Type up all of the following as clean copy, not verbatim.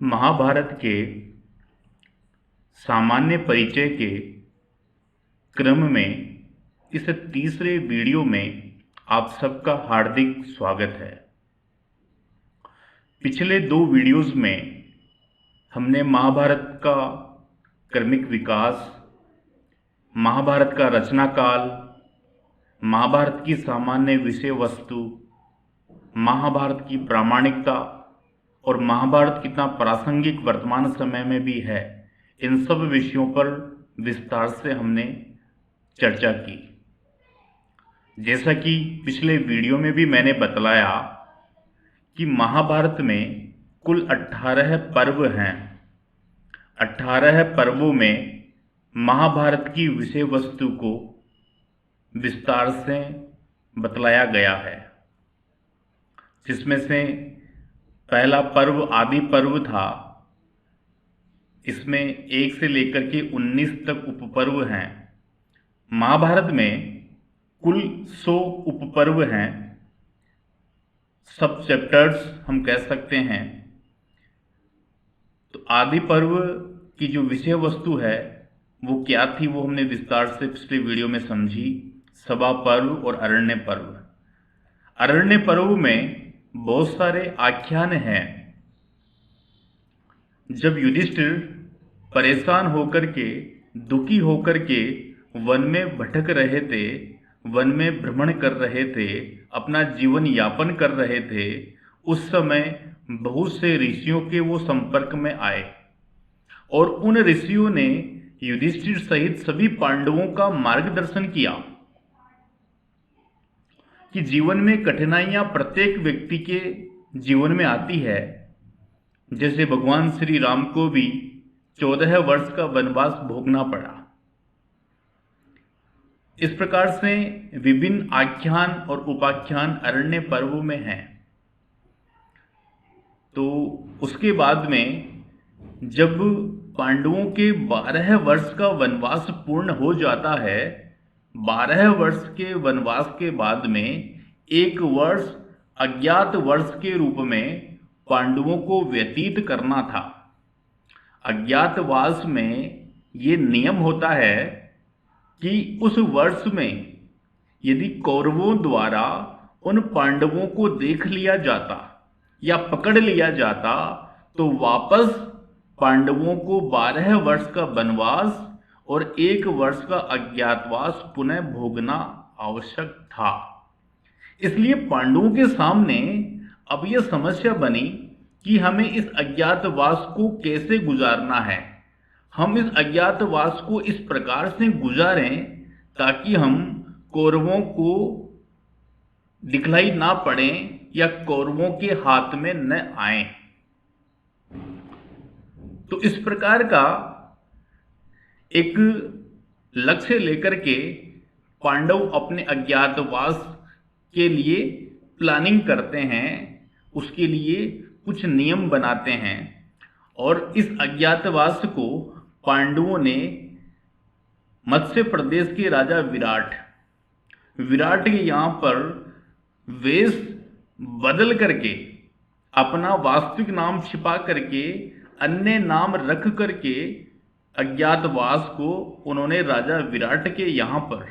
महाभारत के सामान्य परिचय के क्रम में इस तीसरे वीडियो में आप सबका हार्दिक स्वागत है। पिछले दो वीडियोस में हमने महाभारत का क्रमिक विकास, महाभारत का रचना काल, महाभारत की सामान्य विषय वस्तु, महाभारत की प्रामाणिकता और महाभारत कितना प्रासंगिक वर्तमान समय में भी है, इन सब विषयों पर विस्तार से हमने चर्चा की। जैसा कि पिछले वीडियो में भी मैंने बतलाया कि महाभारत में कुल 18 पर्व हैं। 18 पर्वों में महाभारत की विषय वस्तु को विस्तार से बतलाया गया है, जिसमें से पहला पर्व आदि पर्व था। इसमें 1 से लेकर के 19 तक उपपर्व हैं। महाभारत में कुल 100 उपपर्व हैं, सब चैप्टर्स हम कह सकते हैं। तो आदि पर्व की जो विषय वस्तु है वो क्या थी, वो हमने विस्तार से पिछले वीडियो में समझी। सभा पर्व और अरण्य पर्व। अरण्य पर्व में बहुत सारे आख्यान हैं। जब युधिष्ठिर परेशान होकर के, दुखी होकर के वन में भटक रहे थे, वन में भ्रमण कर रहे थे, अपना जीवन यापन कर रहे थे, उस समय बहुत से ऋषियों के वो संपर्क में आए और उन ऋषियों ने युधिष्ठिर सहित सभी पांडवों का मार्गदर्शन किया कि जीवन में कठिनाइयां प्रत्येक व्यक्ति के जीवन में आती है। जैसे भगवान श्री राम को भी 14 वर्ष का वनवास भोगना पड़ा। इस प्रकार से विभिन्न आख्यान और उपाख्यान अरण्य पर्वों में हैं। तो उसके बाद में जब पांडवों के 12 वर्ष का वनवास पूर्ण हो जाता है, 12 वर्ष के वनवास के बाद में 1 वर्ष अज्ञात वर्ष के रूप में पांडवों को व्यतीत करना था। अज्ञातवास में ये नियम होता है कि उस वर्ष में यदि कौरवों द्वारा उन पांडवों को देख लिया जाता या पकड़ लिया जाता तो वापस पांडवों को 12 वर्ष का वनवास और 1 वर्ष का अज्ञातवास पुनः भोगना आवश्यक था। इसलिए पांडवों के सामने अब यह समस्या बनी कि हमें इस अज्ञातवास को कैसे गुजारना है। हम इस अज्ञातवास को इस प्रकार से गुजारें ताकि हम कौरवों को दिखलाई ना पड़े या कौरवों के हाथ में न आए। तो इस प्रकार का एक लक्ष्य लेकर के पांडव अपने अज्ञातवास के लिए प्लानिंग करते हैं, उसके लिए कुछ नियम बनाते हैं। और इस अज्ञातवास को पांडवों ने मत्स्य प्रदेश के राजा विराट के यहाँ पर वेश बदल करके, अपना वास्तविक नाम छिपा करके, अन्य नाम रख करके अज्ञातवास को उन्होंने राजा विराट के यहाँ पर,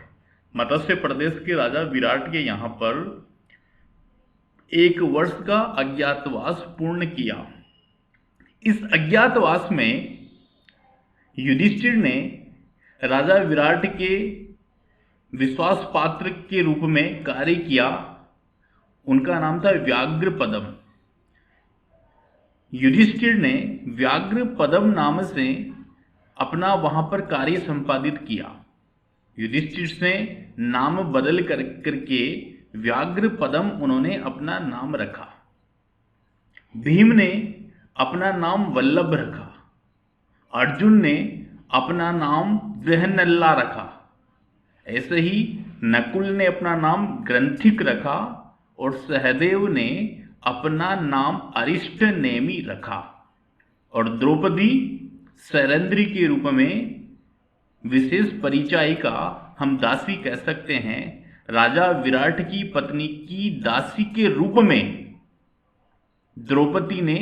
मत्स्य प्रदेश के राजा विराट के यहाँ पर 1 वर्ष का अज्ञातवास पूर्ण किया। इस अज्ञातवास में युधिष्ठिर ने राजा विराट के विश्वास पात्र के रूप में कार्य किया। उनका नाम था व्याघ्रपदम। युधिष्ठिर ने व्याघ्रपदम नाम से अपना वहां पर कार्य संपादित किया। युधिष्ठिर से नाम बदल करके व्याघ्रपदम उन्होंने अपना नाम रखा। भीम ने अपना नाम वल्लभ रखा। अर्जुन ने अपना नाम बृहन्नल्ला रखा। ऐसे ही नकुल ने अपना नाम ग्रंथिक रखा और सहदेव ने अपना नाम अरिष्टनेमि रखा। और द्रौपदी शैलेंद्री के रूप में विशेष परिचायिका, हम दासी कह सकते हैं, राजा विराट की पत्नी की दासी के रूप में द्रौपदी ने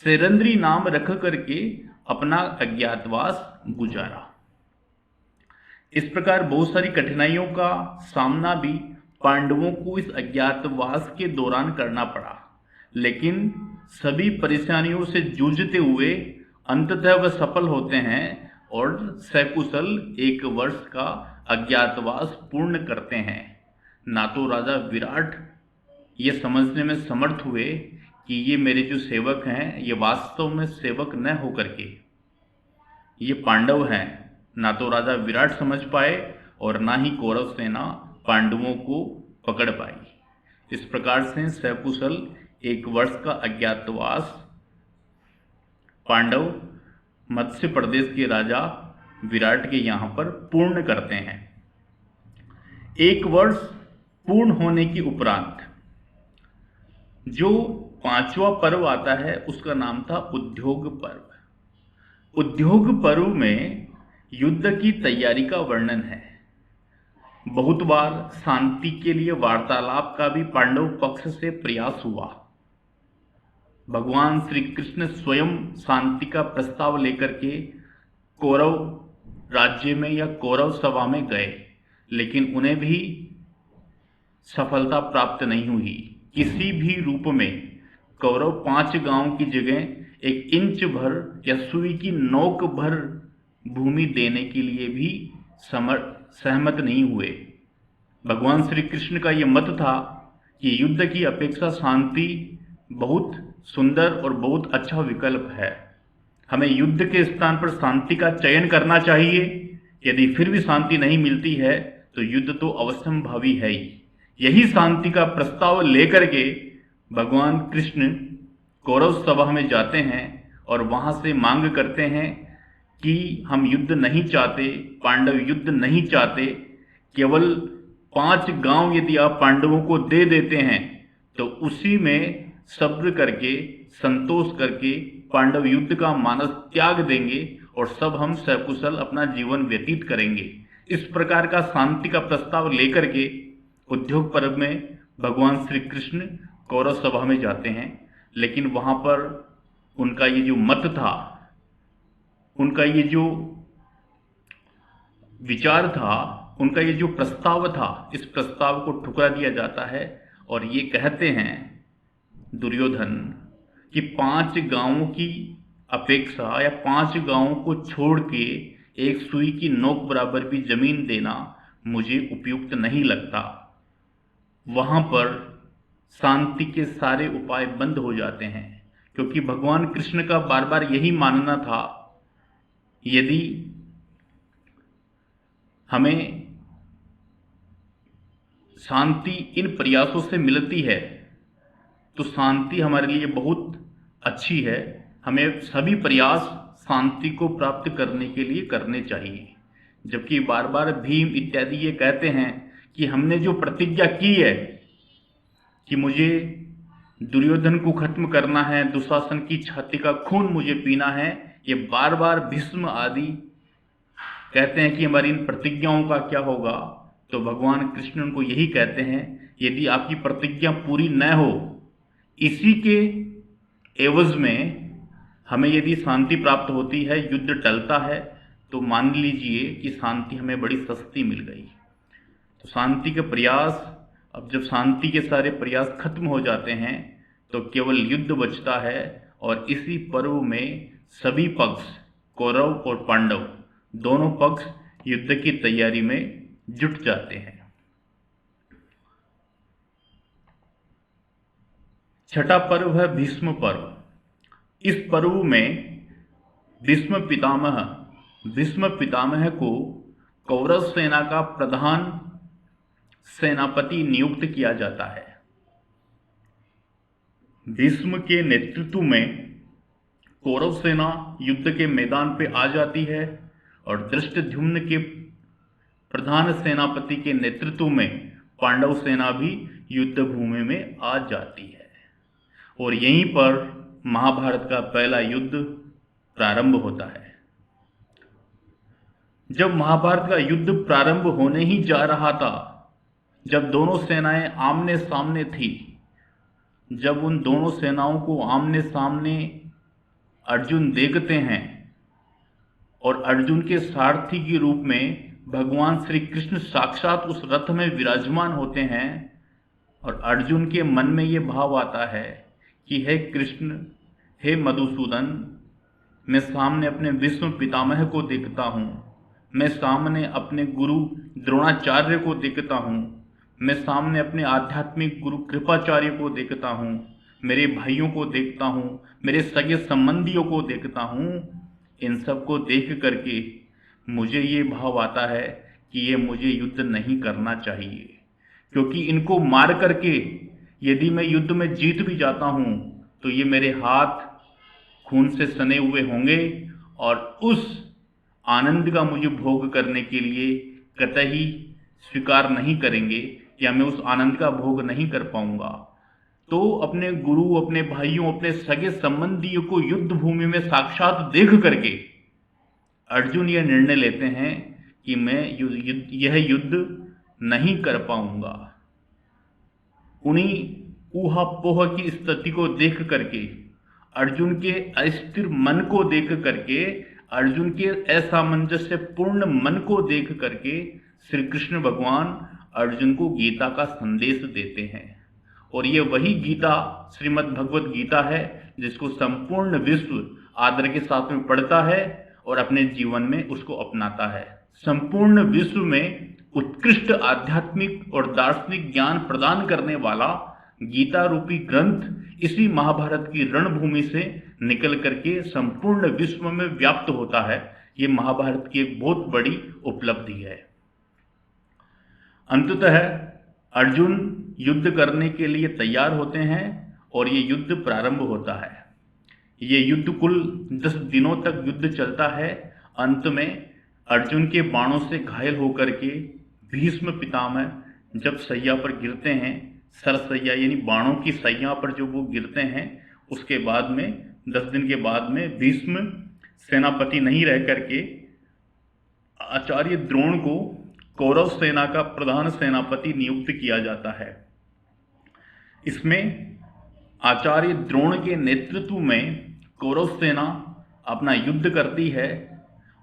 सेरंद्री नाम रख करके अपना अज्ञातवास गुजारा। इस प्रकार बहुत सारी कठिनाइयों का सामना भी पांडवों को इस अज्ञातवास के दौरान करना पड़ा, लेकिन सभी परेशानियों से जूझते हुए अंततः वह सफल होते हैं और सकुशल 1 वर्ष का अज्ञातवास पूर्ण करते हैं। ना तो राजा विराट ये समझने में समर्थ हुए कि ये मेरे जो सेवक हैं ये वास्तव में सेवक न होकर के ये पांडव हैं, ना तो राजा विराट समझ पाए और ना ही कौरव सेना पांडवों को पकड़ पाई। इस प्रकार से सकुशल 1 वर्ष का अज्ञातवास पांडव मत्स्य प्रदेश के राजा विराट के यहाँ पर पूर्ण करते हैं। 1 वर्ष पूर्ण होने के उपरांत जो 5वां पर्व आता है उसका नाम था उद्योग पर्व। उद्योग पर्व में युद्ध की तैयारी का वर्णन है। बहुत बार शांति के लिए वार्तालाप का भी पांडव पक्ष से प्रयास हुआ। भगवान श्री कृष्ण स्वयं शांति का प्रस्ताव लेकर के कौरव राज्य में या कौरव सभा में गए, लेकिन उन्हें भी सफलता प्राप्त नहीं हुई। किसी भी रूप में कौरव 5 गांव की जगह 1 इंच भर या सुई की नोक भर भूमि देने के लिए भी सहमत नहीं हुए। भगवान श्री कृष्ण का यह मत था कि युद्ध की अपेक्षा शांति बहुत सुंदर और बहुत अच्छा विकल्प है। हमें युद्ध के स्थान पर शांति का चयन करना चाहिए। यदि फिर भी शांति नहीं मिलती है तो युद्ध तो अवश्यंभावी है ही। यही शांति का प्रस्ताव लेकर के भगवान कृष्ण कौरव सभा में जाते हैं और वहां से मांग करते हैं कि हम युद्ध नहीं चाहते, पांडव युद्ध नहीं चाहते। केवल 5 गांव यदि आप पांडवों को दे देते हैं तो उसी में सब्र करके संतोष करके पांडव युद्ध का मानस त्याग देंगे और सब हम सकुशल अपना जीवन व्यतीत करेंगे। इस प्रकार का शांति का प्रस्ताव लेकर के उद्योग पर्व में भगवान श्री कृष्ण कौरव सभा में जाते हैं, लेकिन वहां पर उनका ये जो मत था, उनका ये जो विचार था, उनका ये जो प्रस्ताव था, इस प्रस्ताव को ठुकरा दिया जाता है और ये कहते हैं दुर्योधन कि 5 गांवों की अपेक्षा या 5 गांवों को छोड़ के 1 सुई की नोक बराबर भी जमीन देना मुझे उपयुक्त नहीं लगता। वहां पर शांति के सारे उपाय बंद हो जाते हैं, क्योंकि भगवान कृष्ण का बार बार यही मानना था, यदि हमें शांति इन प्रयासों से मिलती है तो शांति हमारे लिए बहुत अच्छी है। हमें सभी प्रयास शांति को प्राप्त करने के लिए करने चाहिए। जबकि बार बार भीम इत्यादि ये कहते हैं कि हमने जो प्रतिज्ञा की है कि मुझे दुर्योधन को खत्म करना है, दुशासन की छाती का खून मुझे पीना है, ये बार बार भीष्म आदि कहते हैं कि हमारी इन प्रतिज्ञाओं का क्या होगा। तो भगवान कृष्ण उनको यही कहते हैं, यदि आपकी प्रतिज्ञा पूरी न हो, इसी के एवज में हमें यदि शांति प्राप्त होती है, युद्ध टलता है, तो मान लीजिए कि शांति हमें बड़ी सस्ती मिल गई। तो शांति के प्रयास, अब जब शांति के सारे प्रयास खत्म हो जाते हैं तो केवल युद्ध बचता है और इसी पर्व में सभी पक्ष, कौरव और पांडव दोनों पक्ष युद्ध की तैयारी में जुट जाते हैं। छठा पर्व है भीष्म पर्व। इस पर्व में भीष्म पितामह को कौरव सेना का प्रधान सेनापति नियुक्त किया जाता है। भीष्म के नेतृत्व में कौरव सेना युद्ध के मैदान पे आ जाती है और धृष्टद्युम्न के प्रधान सेनापति के नेतृत्व में पांडव सेना भी युद्ध भूमि में आ जाती है और यहीं पर महाभारत का पहला युद्ध प्रारंभ होता है। जब महाभारत का युद्ध प्रारंभ होने ही जा रहा था, जब दोनों सेनाएं आमने सामने थी, जब उन दोनों सेनाओं को आमने सामने अर्जुन देखते हैं और अर्जुन के सारथी के रूप में भगवान श्री कृष्ण साक्षात उस रथ में विराजमान होते हैं और अर्जुन के मन में ये भाव आता है कि हे कृष्ण, हे मधुसूदन, मैं सामने अपने विश्व पितामह को देखता हूँ, मैं सामने अपने गुरु द्रोणाचार्य को देखता हूँ, मैं सामने अपने आध्यात्मिक गुरु कृपाचार्य को देखता हूँ, मेरे भाइयों को देखता हूँ, मेरे सगे संबंधियों को देखता हूँ। इन सब को देख करके मुझे ये भाव आता है कि ये मुझे युद्ध नहीं करना चाहिए, क्योंकि इनको मार करके यदि मैं युद्ध में जीत भी जाता हूँ तो ये मेरे हाथ खून से सने हुए होंगे और उस आनंद का मुझे भोग करने के लिए कतई स्वीकार नहीं करेंगे या मैं उस आनंद का भोग नहीं कर पाऊंगा। तो अपने गुरु, अपने भाइयों, अपने सगे संबंधियों को युद्ध भूमि में साक्षात देख करके अर्जुन यह निर्णय लेते हैं कि मैं यह युद्ध नहीं कर पाऊंगा। उन्हीं ऊहापोह की स्थिति को देख करके, अर्जुन के अस्थिर मन को देख करके, अर्जुन के असामंजस्य पूर्ण मन को देख करके श्री कृष्ण भगवान अर्जुन को गीता का संदेश देते हैं। और ये वही गीता श्रीमद् भगवत गीता है जिसको संपूर्ण विश्व आदर के साथ में पढ़ता है और अपने जीवन में उसको अपनाता है। संपूर्ण विश्व में उत्कृष्ट आध्यात्मिक और दार्शनिक ज्ञान प्रदान करने वाला गीता रूपी ग्रंथ इसी महाभारत की रणभूमि से निकल करके संपूर्ण विश्व में व्याप्त होता है। ये महाभारत की एक बहुत बड़ी उपलब्धि है। अंततः अर्जुन युद्ध करने के लिए तैयार होते हैं और ये युद्ध प्रारंभ होता है। ये युद्ध कुल 10 दिनों तक युद्ध चलता है। अंत में अर्जुन के बाणों से घायल होकर के भीष्म पितामह जब सैया पर गिरते हैं, सरसैया यानी बाणों की सैया पर जो वो गिरते हैं, उसके बाद में 10 दिन के बाद में भीष्म सेनापति नहीं रह करके आचार्य द्रोण को कौरव सेना का प्रधान सेनापति नियुक्त किया जाता है। इसमें आचार्य द्रोण के नेतृत्व में कौरव सेना अपना युद्ध करती है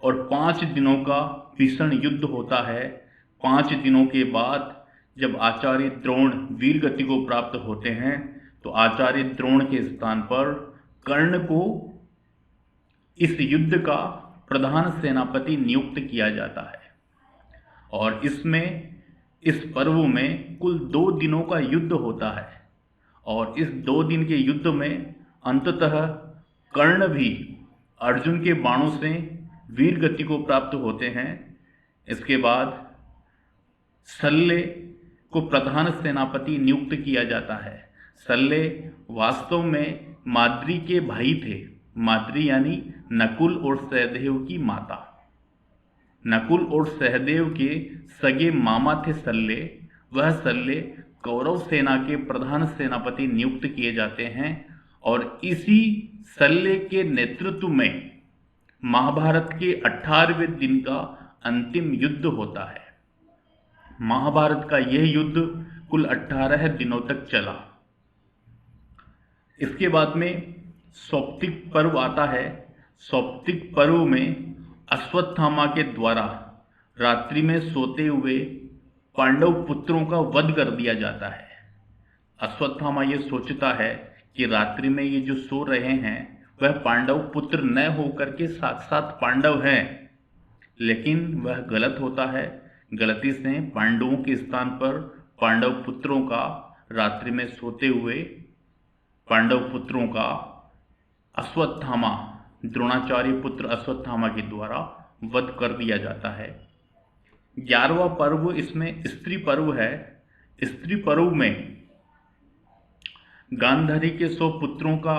और 5 दिनों का भीषण युद्ध होता है। 5 दिनों के बाद जब आचार्य द्रोण वीर गति को प्राप्त होते हैं तो आचार्य द्रोण के स्थान पर कर्ण को इस युद्ध का प्रधान सेनापति नियुक्त किया जाता है। और इस पर्व में कुल 2 दिनों का युद्ध होता है और इस 2 दिन के युद्ध में अंततः कर्ण भी अर्जुन के बाणों से वीर गति को प्राप्त होते हैं। इसके बाद शल्य को प्रधान सेनापति नियुक्त किया जाता है। शल्य वास्तव में माद्री के भाई थे। माद्री यानी नकुल और सहदेव की माता। नकुल और सहदेव के सगे मामा थे शल्य। वह शल्य कौरव सेना के प्रधान सेनापति नियुक्त किए जाते हैं और इसी शल्य के नेतृत्व में महाभारत के 18वें दिन का अंतिम युद्ध होता है। महाभारत का यह युद्ध कुल 18 दिनों तक चला। इसके बाद में सौप्तिक पर्व आता है। सौप्तिक पर्व में अश्वत्थामा के द्वारा रात्रि में सोते हुए पांडव पुत्रों का वध कर दिया जाता है। अश्वत्थामा ये सोचता है कि रात्रि में ये जो सो रहे हैं वह पांडव पुत्र न होकर के साक्षात पांडव हैं, लेकिन वह गलत होता है। गलती से पांडवों के स्थान पर पांडव पुत्रों का रात्रि में सोते हुए पांडव पुत्रों का अश्वत्थामा, द्रोणाचार्य पुत्र अश्वत्थामा के द्वारा वध कर दिया जाता है। 11वां पर्व इसमें स्त्री पर्व है। स्त्री पर्व में गांधारी के 100 पुत्रों का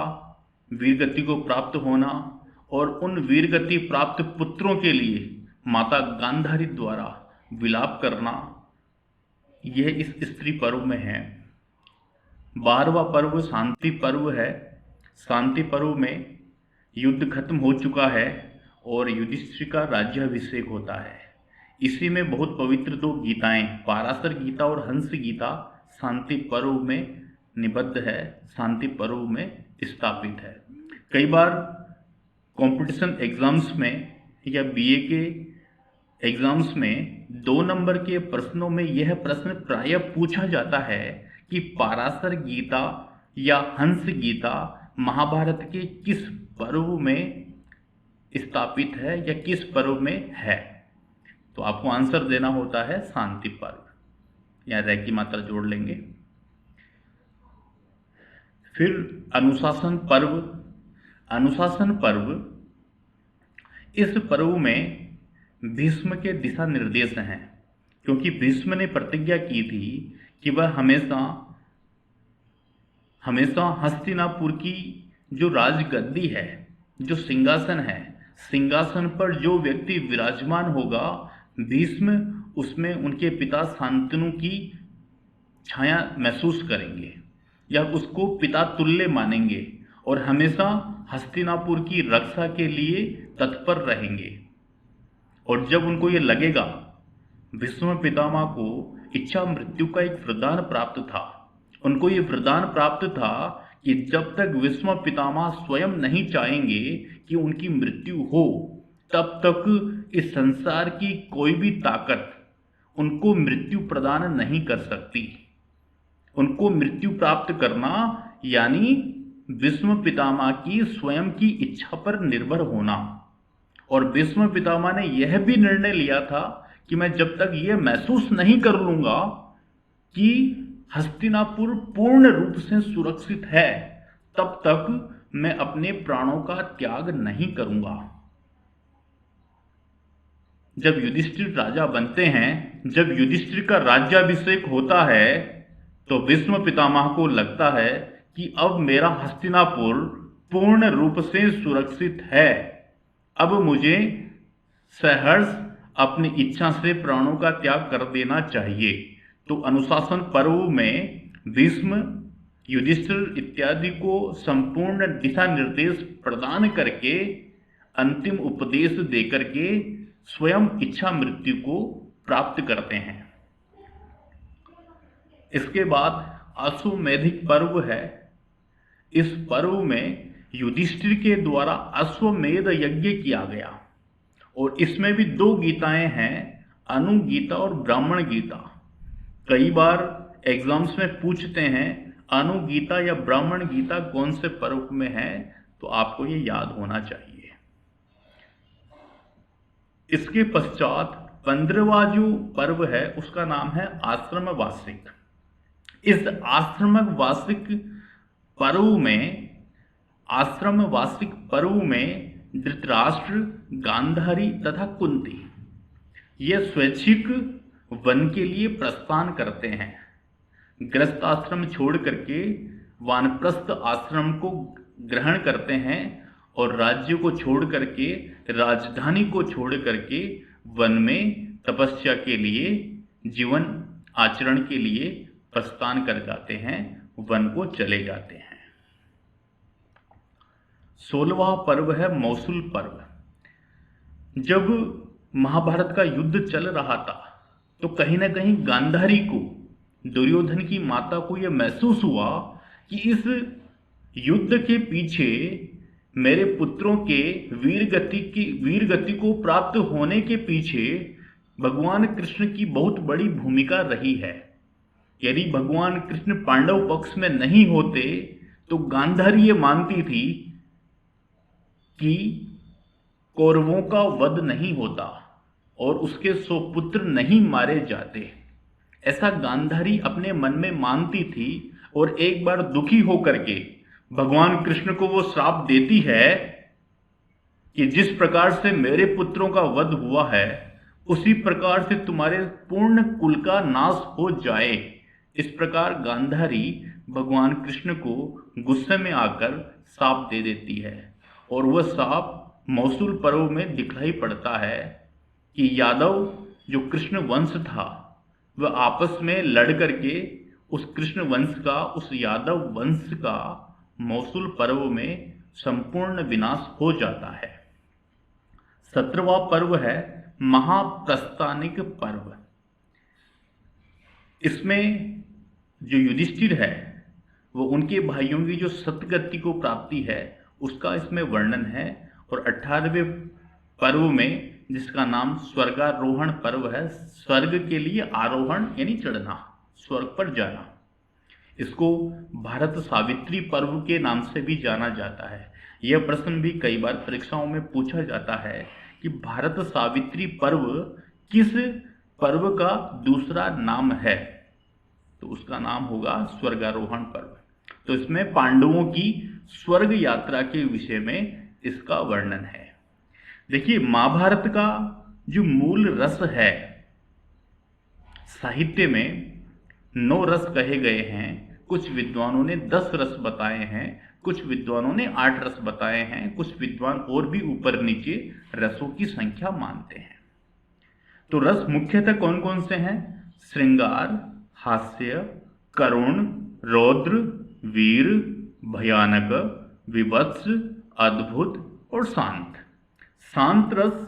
वीरगति को प्राप्त होना और उन वीरगति प्राप्त पुत्रों के लिए माता गांधारी द्वारा विलाप करना, यह इस स्त्री पर्व में है। 12वां पर्व शांति पर्व है। शांति पर्व में युद्ध खत्म हो चुका है और युधिष्ठिर का राज्याभिषेक होता है। इसी में बहुत पवित्र 2 गीताएं, पाराशर गीता और हंस गीता शांति पर्व में निबद्ध है, शांति पर्व में स्थापित है। कई बार कंपटीशन एग्जाम्स में या बीए के एग्जाम्स में 2 नंबर के प्रश्नों में यह प्रश्न प्रायः पूछा जाता है कि पराशर गीता या हंस गीता महाभारत के किस पर्व में स्थापित है या किस पर्व में है। तो आपको आंसर देना होता है शांति पर्व, या रह की मात्रा जोड़ लेंगे। फिर अनुशासन पर्व। अनुशासन पर्व, इस पर्व में भीष्म के दिशा निर्देश हैं, क्योंकि भीष्म ने प्रतिज्ञा की थी कि वह हमेशा हस्तिनापुर की जो राजगद्दी है, जो सिंहासन है, सिंहासन पर जो व्यक्ति विराजमान होगा, भीष्म उसमें उनके पिता शांतनु की छाया महसूस करेंगे या उसको पिता तुल्य मानेंगे और हमेशा हस्तिनापुर की रक्षा के लिए तत्पर रहेंगे। और जब उनको ये लगेगा, भीष्म पितामह को इच्छा मृत्यु का एक वरदान प्राप्त था। उनको ये वरदान प्राप्त था कि जब तक भीष्म पितामह स्वयं नहीं चाहेंगे कि उनकी मृत्यु हो, तब तक इस संसार की कोई भी ताकत उनको मृत्यु प्रदान नहीं कर सकती। उनको मृत्यु प्राप्त करना यानी भीष्म पितामह की स्वयं की इच्छा पर निर्भर होना। और भीष्म पितामह ने यह भी निर्णय लिया था कि मैं जब तक यह महसूस नहीं कर लूंगा कि हस्तिनापुर पूर्ण रूप से सुरक्षित है, तब तक मैं अपने प्राणों का त्याग नहीं करूंगा। जब युधिष्ठिर राजा बनते हैं, जब युधिष्ठिर का राज्याभिषेक होता है, तो भीष्म पितामह को लगता है कि अब मेरा हस्तिनापुर पूर्ण रूप से सुरक्षित है, अब मुझे सहर्ष अपनी इच्छा से प्राणों का त्याग कर देना चाहिए। तो अनुशासन पर्व में भीष्म, युधिष्ठिर इत्यादि को संपूर्ण दिशा निर्देश प्रदान करके, अंतिम उपदेश देकर के स्वयं इच्छा मृत्यु को प्राप्त करते हैं। इसके बाद अश्वमेधिक पर्व है। इस पर्व में युधिष्ठिर के द्वारा अश्वमेध यज्ञ किया गया और इसमें भी 2 गीताएं हैं, अनु गीता और ब्राह्मण गीता। कई बार एग्जाम्स में पूछते हैं अनु गीता या ब्राह्मण गीता कौन से पर्व में है, तो आपको ये याद होना चाहिए। इसके पश्चात 15वां जो पर्व है उसका नाम है आश्रम वार्षिक। इस आश्रम वार्षिक पर्व में धृतराष्ट्र, गांधारी तथा कुंती ये स्वैच्छिक वन के लिए प्रस्थान करते हैं। गृहस्थ आश्रम छोड़ करके वानप्रस्थ आश्रम को ग्रहण करते हैं और राज्य को छोड़ करके, राजधानी को छोड़ करके वन में तपस्या के लिए, जीवन आचरण के लिए प्रस्थान कर जाते हैं, वन को चले जाते हैं। 16वां पर्व है मौसूल पर्व। जब महाभारत का युद्ध चल रहा था, तो कहीं ना कहीं गांधारी को, दुर्योधन की माता को यह महसूस हुआ कि इस युद्ध के पीछे मेरे पुत्रों के वीर गति को प्राप्त होने के पीछे भगवान कृष्ण की बहुत बड़ी भूमिका रही है। यदि भगवान कृष्ण पांडव पक्ष में नहीं होते, तो गांधारी ये मानती थी कि कौरवों का वध नहीं होता और उसके 100 पुत्र नहीं मारे जाते। ऐसा गांधारी अपने मन में मानती थी और एक बार दुखी होकर के भगवान कृष्ण को वो श्राप देती है कि जिस प्रकार से मेरे पुत्रों का वध हुआ है, उसी प्रकार से तुम्हारे पूर्ण कुल का नाश हो जाए। इस प्रकार गांधारी भगवान कृष्ण को गुस्से में आकर श्राप दे देती है और वह श्राप मौसूल पर्व में दिखलाई पड़ता है कि यादव जो कृष्ण वंश था, वह आपस में लड़ करके उस कृष्ण वंश का, उस यादव वंश का मौसूल पर्व में संपूर्ण विनाश हो जाता है। 17वां पर्व है महाप्रस्थानिक पर्व। इसमें जो युधिष्ठिर है, वो उनके भाइयों की जो सतगति को प्राप्ति है उसका इसमें वर्णन है और 18वें पर्व में जिसका नाम स्वर्गारोहण पर्व है, स्वर्ग के लिए आरोहण यानी चढ़ना, स्वर्ग पर जाना, इसको भारत सावित्री पर्व के नाम से भी जाना जाता है। यह प्रश्न भी कई बार परीक्षाओं में पूछा जाता है कि भारत सावित्री पर्व किस पर्व का दूसरा नाम है, तो उसका नाम होगा स्वर्गारोहण पर्व। तो इसमें पांडवों की स्वर्ग यात्रा के विषय में इसका वर्णन है। देखिए, महाभारत का जो मूल रस है, साहित्य में 9 रस कहे गए हैं, कुछ विद्वानों ने 10 रस बताए हैं, कुछ विद्वानों ने 8 रस बताए हैं, कुछ विद्वान और भी ऊपर नीचे रसों की संख्या मानते हैं। तो रस मुख्यतः कौन कौन से हैं? श्रृंगार, हास्य, करुण, रौद्र, वीर, भयानक, विभत्स, अद्भुत और शांत। शांत रस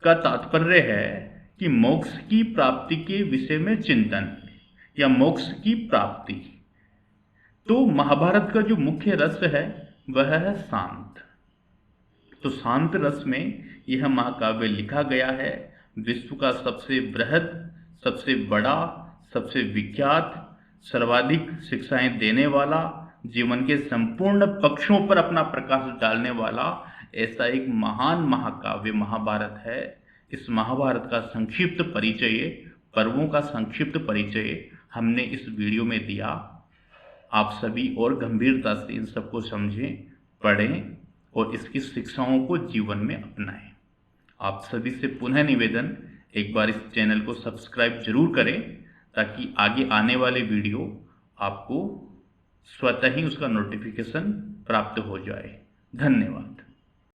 का तात्पर्य है कि मोक्ष की प्राप्ति के विषय में चिंतन या मोक्ष की प्राप्ति। तो महाभारत का जो मुख्य रस है वह है शांत। तो शांत रस में यह महाकाव्य लिखा गया है। विश्व का सबसे बृहद, सबसे बड़ा, सबसे विख्यात, सर्वाधिक शिक्षाएं देने वाला, जीवन के संपूर्ण पक्षों पर अपना प्रकाश डालने वाला ऐसा एक महान महाकाव्य महाभारत है। इस महाभारत का संक्षिप्त परिचय, पर्वों का संक्षिप्त परिचय हमने इस वीडियो में दिया। आप सभी और गंभीरता से इन सबको समझें, पढ़ें और इसकी शिक्षाओं को जीवन में अपनाएं। आप सभी से पुनः निवेदन, एक बार इस चैनल को सब्सक्राइब जरूर करें ताकि आगे आने वाले वीडियो आपको स्वतः ही उसका नोटिफिकेशन प्राप्त हो जाए। धन्यवाद।